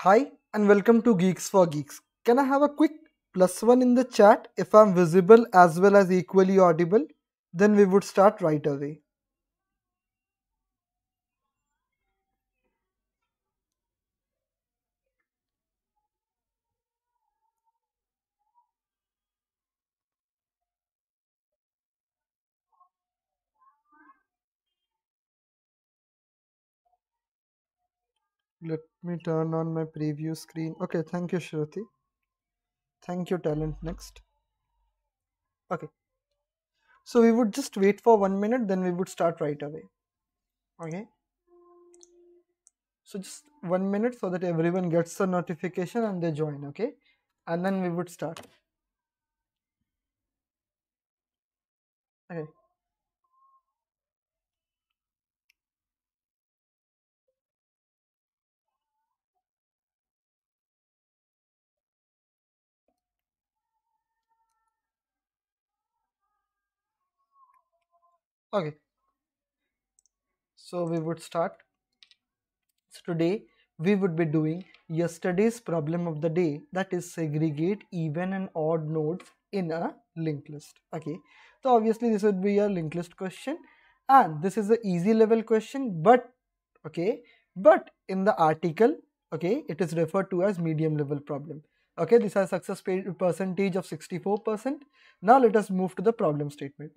Hi and welcome to Geeks for Geeks. Can I have a quick +1 in the chat if I'm visible as well as equally audible? Then we would start right away. Let me turn on my preview screen. Okay, thank you, Shruti. Thank you, talent. Next. Okay, so we would just wait for 1 minute, then we would start right away. Okay, so just 1 minute so that everyone gets the notification and they join. Okay, and then we would start. Okay. Okay, so we would start. So today we would be doing yesterday's problem of the day, that is segregate even and odd nodes in a linked list. Okay, so obviously this would be a linked list question and this is an easy level question, but in the article, okay, it is referred to as medium level problem. Okay, this has success percentage of 64%. Now let us move to the problem statement.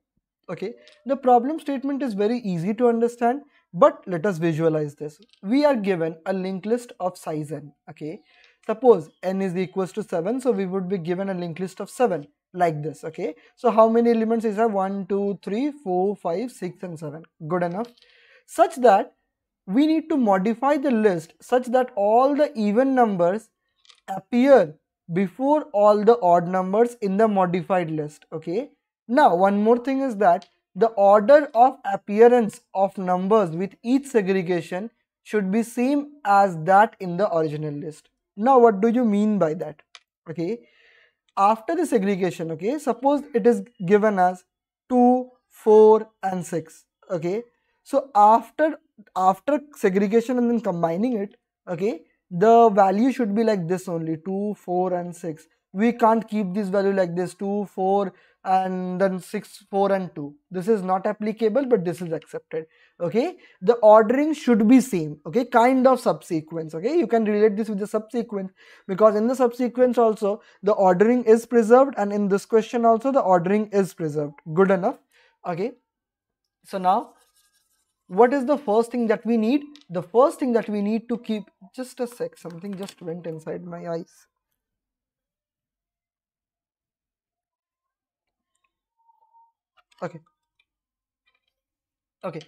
Okay, the problem statement is very easy to understand, but let us visualize this. We are given a linked list of size n. Okay, suppose n is equals to 7, so we would be given a linked list of 7 like this. Okay, so how many elements is there? 1 2 3 4 5 6 and 7. Good enough. Such that we need to modify the list such that all the even numbers appear before all the odd numbers in the modified list. Okay, now one more thing is that the order of appearance of numbers with each segregation should be same as that in the original list. Now what do you mean by that? Okay, after the segregation, okay, suppose it is given as 2 4 and 6. Okay, so after segregation and then combining it, okay, the value should be like this only, 2 4 and 6. We can't keep this value like this, 2 4 and then 6 4 and 2. This is not applicable, but this is accepted. Okay, the ordering should be same. Okay, kind of subsequence. Okay, you can relate this with the subsequence, because in the subsequence also the ordering is preserved, and in this question also the ordering is preserved. Good enough. Okay, so now what is the first thing that we need? The first thing that we need to keep, just a sec, something just went inside my eyes. Okay, okay,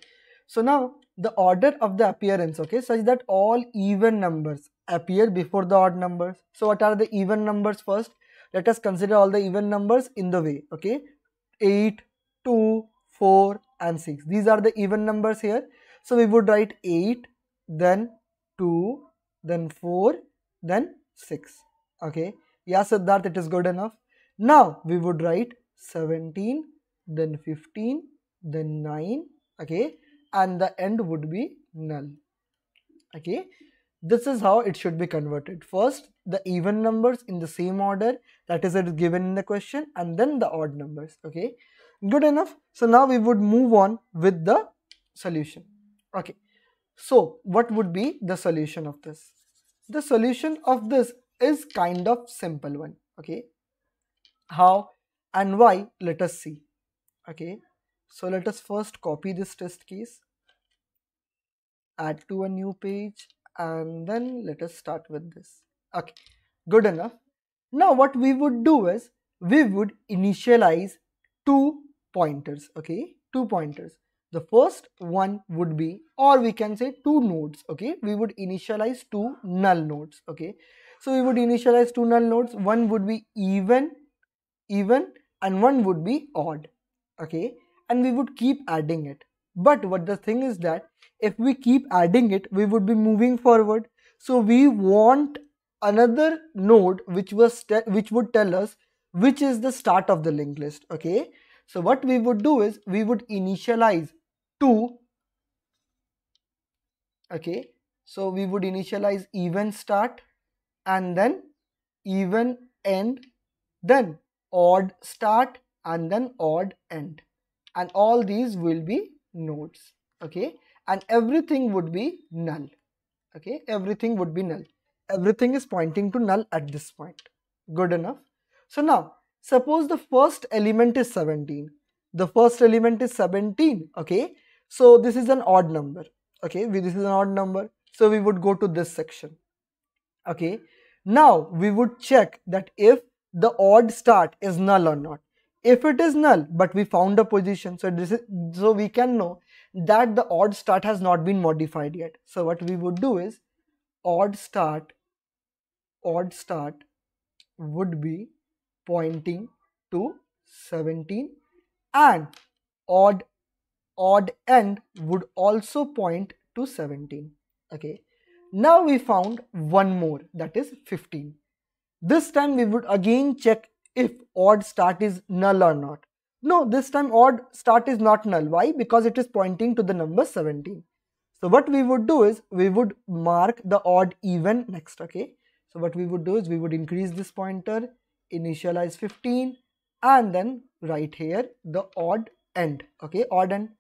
so now the order of the appearance, okay, such that all even numbers appear before the odd numbers. So what are the even numbers first? Let us consider all the even numbers in the way. Okay, 8 2 4 and 6, these are the even numbers here. So we would write 8, then 2, then 4, then 6. Okay, yeah Siddharth, it is good enough. Now we would write 17, then 15, then 9. Okay, and the end would be null. Okay, this is how it should be converted. First the even numbers in the same order that is it is given in the question, and then the odd numbers. Okay, good enough. So now we would move on with the solution. Okay, so what would be the solution of this? The solution of this is kind of simple one. Okay, how and why, let us see. Okay, so let us first copy this test case, add to a new page, and then let us start with this. Okay, good enough. Now what we would do is we would initialize two pointers. Okay, two pointers. The first one would be, or we can say two nodes. Okay, we would initialize two null nodes. Okay, so we would initialize two null nodes. One would be even and one would be odd. Okay, and we would keep adding it. But what the thing is that if we keep adding it, we would be moving forward. So we want another node which would tell us which is the start of the linked list. Okay, so what we would do is we would initialize 2. Okay, so we would initialize even start, and then even end, then odd start, and then odd end, and all these will be nodes. Okay, and everything would be null. Okay, everything would be null. Everything is pointing to null at this point. Good enough. So now suppose the first element is 17. The first element is 17. Okay, so this is an odd number. Okay, this is an odd number, so we would go to this section. Okay, now we would check that if the odd start is null or not. If it is null, but we found a position, so this is, so we can know that the odd start has not been modified yet. So what we would do is odd start would be pointing to 17, and odd end would also point to 17. Okay, now we found one more, that is 15. This time we would again check if odd start is null or not. No, this time odd start is not null. Why? Because it is pointing to the number 17. So what we would do is we would mark the odd even next. Okay, so what we would do is we would increase this pointer, initialize 15, and then write here the odd end. Okay, odd end.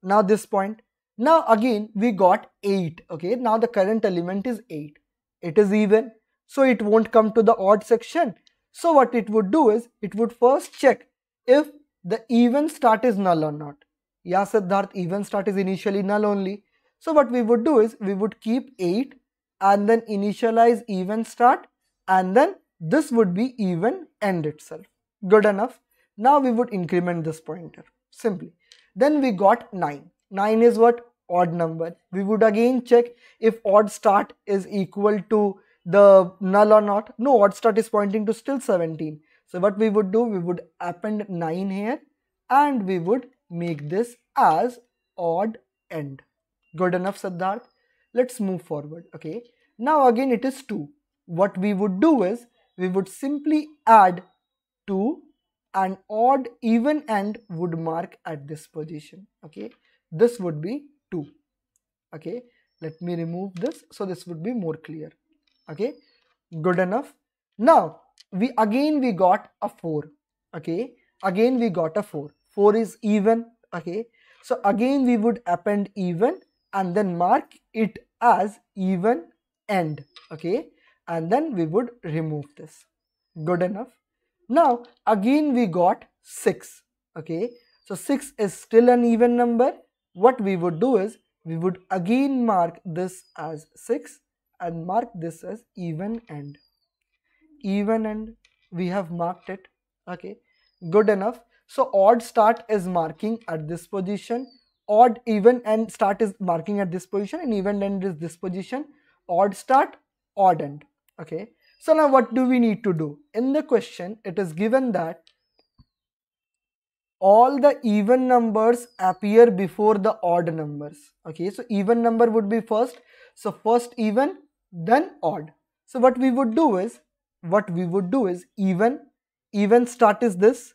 Now this point. Now again we got 8. Okay, now the current element is 8. It is even, so it won't come to the odd section. So what it would do is it would first check if the even start is null or not. Yeah, Siddharth, even start is initially null only. So what we would do is we would keep 8 and then initialize even start, and then this would be even end itself. Good enough. Now we would increment this pointer simply. Then we got 9. 9 is what? Odd number. We would again check if odd start is equal to the null or not. No, odd start is pointing to still 17. So what we would do, we would append 9 here and we would make this as odd end. Good enough, Siddharth. Let's move forward. Okay, now again it is 2. What we would do is we would simply add 2 and odd even end would mark at this position. Okay, this would be 2. Okay, let me remove this so this would be more clear. Okay, good enough. Now we got a 4. Okay, again we got a 4. 4 is even. Okay, so again we would append even and then mark it as even end. Okay, and then we would remove this. Good enough. Now again we got 6. Okay, so 6 is still an even number. What we would do is we would again mark this as 6 and mark this as even end. Even end, we have marked it. Okay, good enough. So odd start is marking at this position, odd even end start is marking at this position, and even end is this position. Odd start, odd end. Okay, so now what do we need to do? In the question it is given that all the even numbers appear before the odd numbers. Okay, so even number would be first. So first even, then odd. So what we would do is even start is this,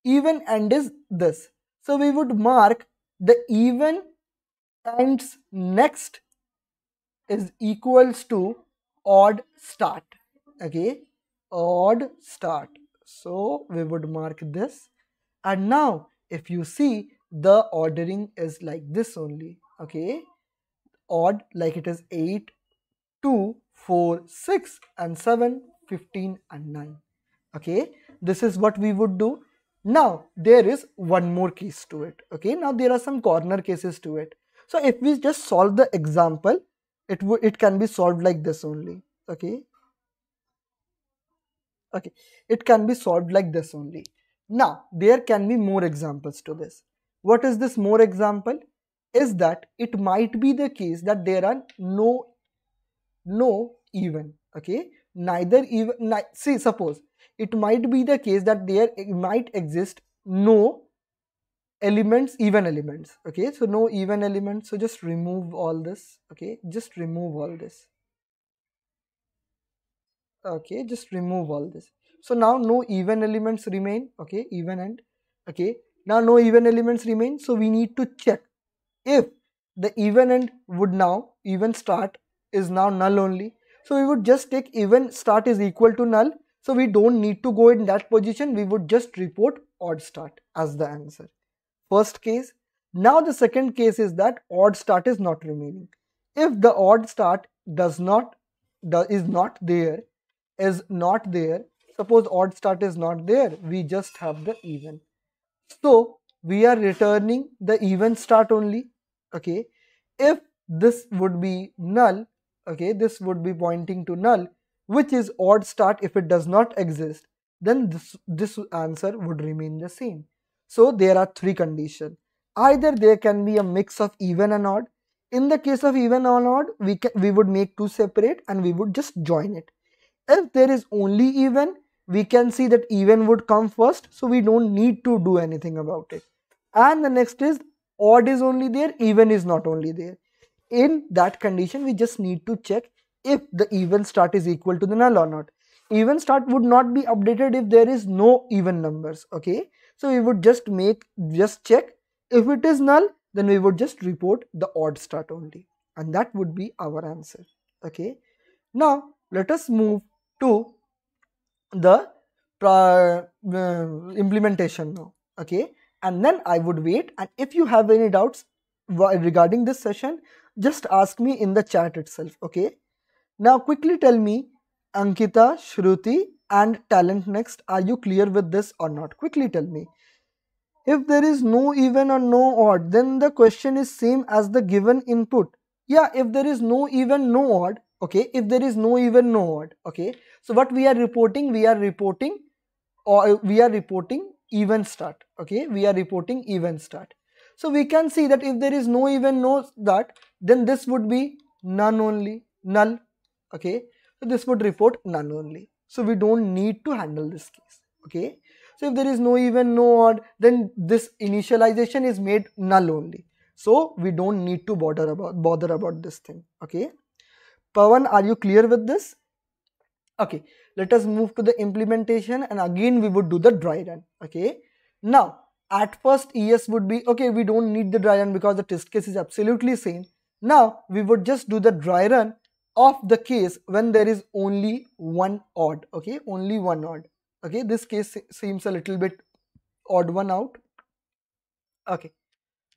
even end is this. So we would mark the even ends next is equals to odd start. Okay, odd start. So we would mark this. And now if you see, the ordering is like this only. Okay, odd like it is 8, 2, 4, 6 and 7, 15 and 9. Okay, this is what we would do. Now there is one more case to it. Okay, now there are some corner cases to it. So if we just solve the example, it can be solved like this only. Okay, it can be solved like this only. Now there can be more examples to this. What is this more example? Is that it might be the case that there are no even. Okay, neither even. See, suppose it might be the case that there might exist no elements, even elements. Okay, so no even elements. So just remove all this. Okay, just remove all this. Okay, just remove all this. So now no even elements remain. Okay, even end. Okay, now no even elements remain. So we need to check if the even end would now, even start is now null only. So we would just take even start is equal to null. So we don't need to go in that position. We would just report odd start as the answer. First case. Now the second case is that odd start is not remaining. If the odd start is not there, suppose odd start is not there, we just have the even. So we are returning the even start only. Okay. If this would be null, okay, this would be pointing to null, which is odd start. If it does not exist, then this answer would remain the same. So there are three conditions. Either there can be a mix of even and odd. In the case of even or odd, we would make two separate and we would just join it. If there is only even, we can see that even would come first, so we don't need to do anything about it. And the next is odd is only there, even is not only there. In that condition, we just need to check if the even start is equal to the null or not. Even start would not be updated if there is no even numbers. Okay, so we would just check if it is null, then we would just report the odd start only, and that would be our answer. Okay, now let us move to the implementation now. Okay, and then I would wait, and if you have any doubts regarding this session, just ask me in the chat itself. Okay, now quickly tell me, Ankita, Shruti and Talent Next, are you clear with this or not? Quickly tell me. If there is no even or no odd, then the question is same as the given input. Yeah, if there is no even, no odd, okay, if there is no even, no odd, okay, so what we are reporting, even start. Okay, we are reporting even start. So we can see that if there is no even, no that, then this would be none only, null. Okay, so this would report none only. So we don't need to handle this case. Okay, so if there is no even, no odd, then this initialization is made null only. So we don't need to bother about this thing. Okay, Pawan, are you clear with this? Okay, let us move to the implementation, and again we would do the dry run. Okay, now at first ES would be okay, we don't need the dry run because the test case is absolutely same. Now we would just do the dry run of the case when there is only one odd. Okay, only one odd. Okay, this case seems a little bit odd one out. Okay,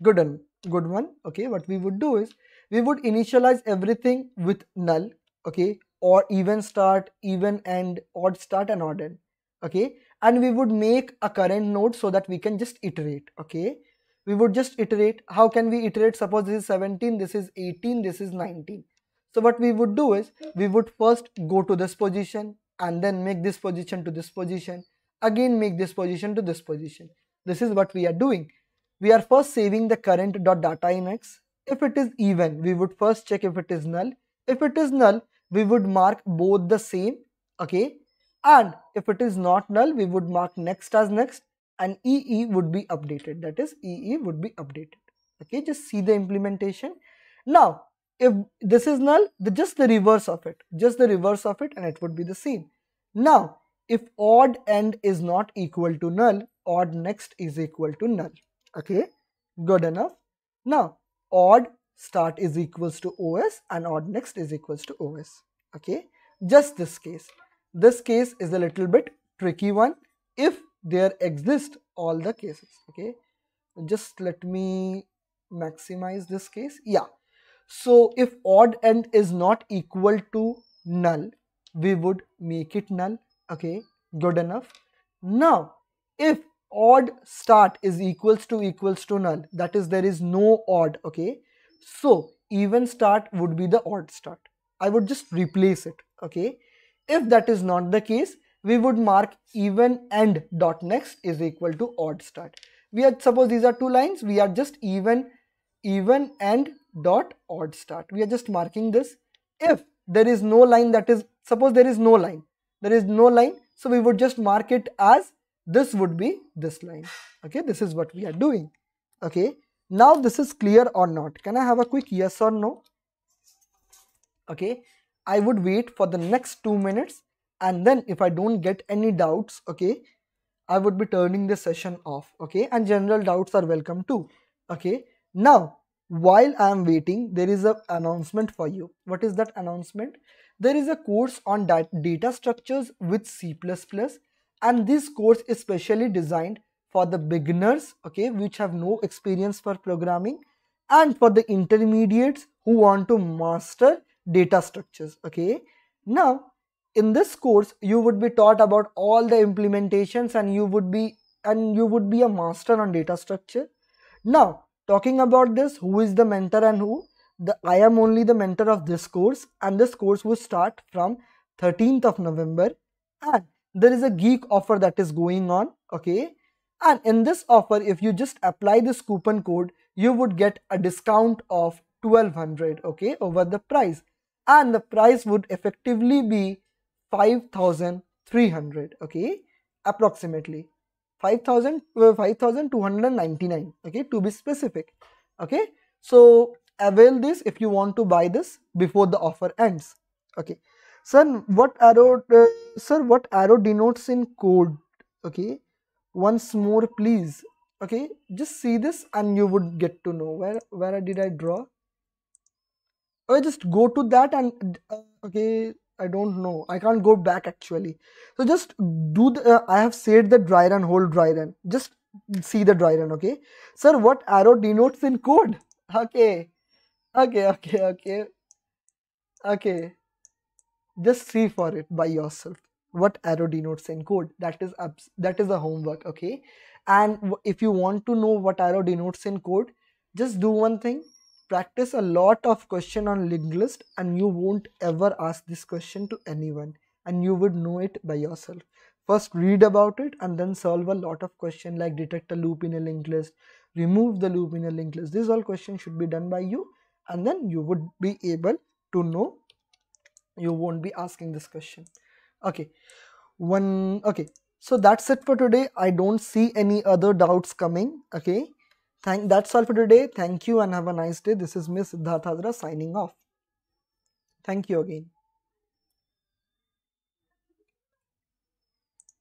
good one. Okay, what we would do is we would initialize everything with null. Okay, or even start, even end, odd start and odd end. Okay, and we would make a current node so that we can just iterate. Okay, we would just iterate. How can we iterate? Suppose this is 17, this is 18, this is 19. So what we would do is we would first go to this position and then make this position to this position, again make this position to this position. This is what we are doing. We are first saving the current.data in X. If it is even, we would first check if it is null. If it is null, we would mark both the same. Okay, and if it is not null, we would mark next as next, and EE would be updated. That is, EE would be updated. Okay, just see the implementation. Now if this is null, just the reverse of it, and it would be the same. Now if odd end is not equal to null, odd next is equal to null. Okay, good enough. Now odd start is equals to OS and odd next is equals to OS. Okay, just this case. This case is a little bit tricky one if there exist all the cases. Okay, just let me maximize this case. Yeah, so if odd end is not equal to null, we would make it null. Okay, good enough. Now if odd start is equals to null, that is there is no odd. Okay, so even start would be the odd start. I would just replace it. Okay, if that is not the case, we would mark even end dot next is equal to odd start. We are, suppose these are two lines, we are just even end dot odd start. We are just marking this. If there is no line, that is, suppose there is no line, so we would just mark it as this would be this line. Okay, this is what we are doing. Okay, now this is clear or not? Can I have a quick yes or no? Okay, I would wait for the next 2 minutes, and then if I don't get any doubts, okay, I would be turning the session off. Okay, and general doubts are welcome too. Okay, now while I am waiting, there is an announcement for you. What is that announcement? There is a course on data structures with C++, and this course is specially designed for the beginners, okay, which have no experience for programming, and for the intermediates who want to master data structures, okay. Now, in this course, you would be taught about all the implementations, and you would be a master on data structure. Now, talking about this, who is the mentor and who? I am only the mentor of this course, and this course will start from 13th of November. And there is a geek offer that is going on, okay? And in this offer, if you just apply this coupon code, you would get a discount of 1200, okay, over the price. And the price would effectively be 5300, okay, approximately. 5299, okay, to be specific, okay. So avail this if you want to buy this before the offer ends, okay. Sir, what arrow denotes in code, okay? Once more please, okay, just see this and you would get to know where did I draw. Okay, just go to that and okay, I don't know, I can't go back actually. So just do the I have said the dry run, hold dry run, just see the dry run, okay. Sir, what arrow denotes in code? Okay, okay, okay, just see for it by yourself what arrow denotes in code. That is the homework, okay. And if you want to know what arrow denotes in code, just do one thing: practice a lot of question on linked list, and you won't ever ask this question to anyone, and you would know it by yourself. First read about it and then solve a lot of question like detect a loop in a linked list, remove the loop in a linked list. These all questions should be done by you, and then you would be able to know. You won't be asking this question, okay. Okay, so that's it for today. I don't see any other doubts coming, okay. That's all for today. Thank you and have a nice day. This is Miss Siddharth Hazra signing off. Thank you again.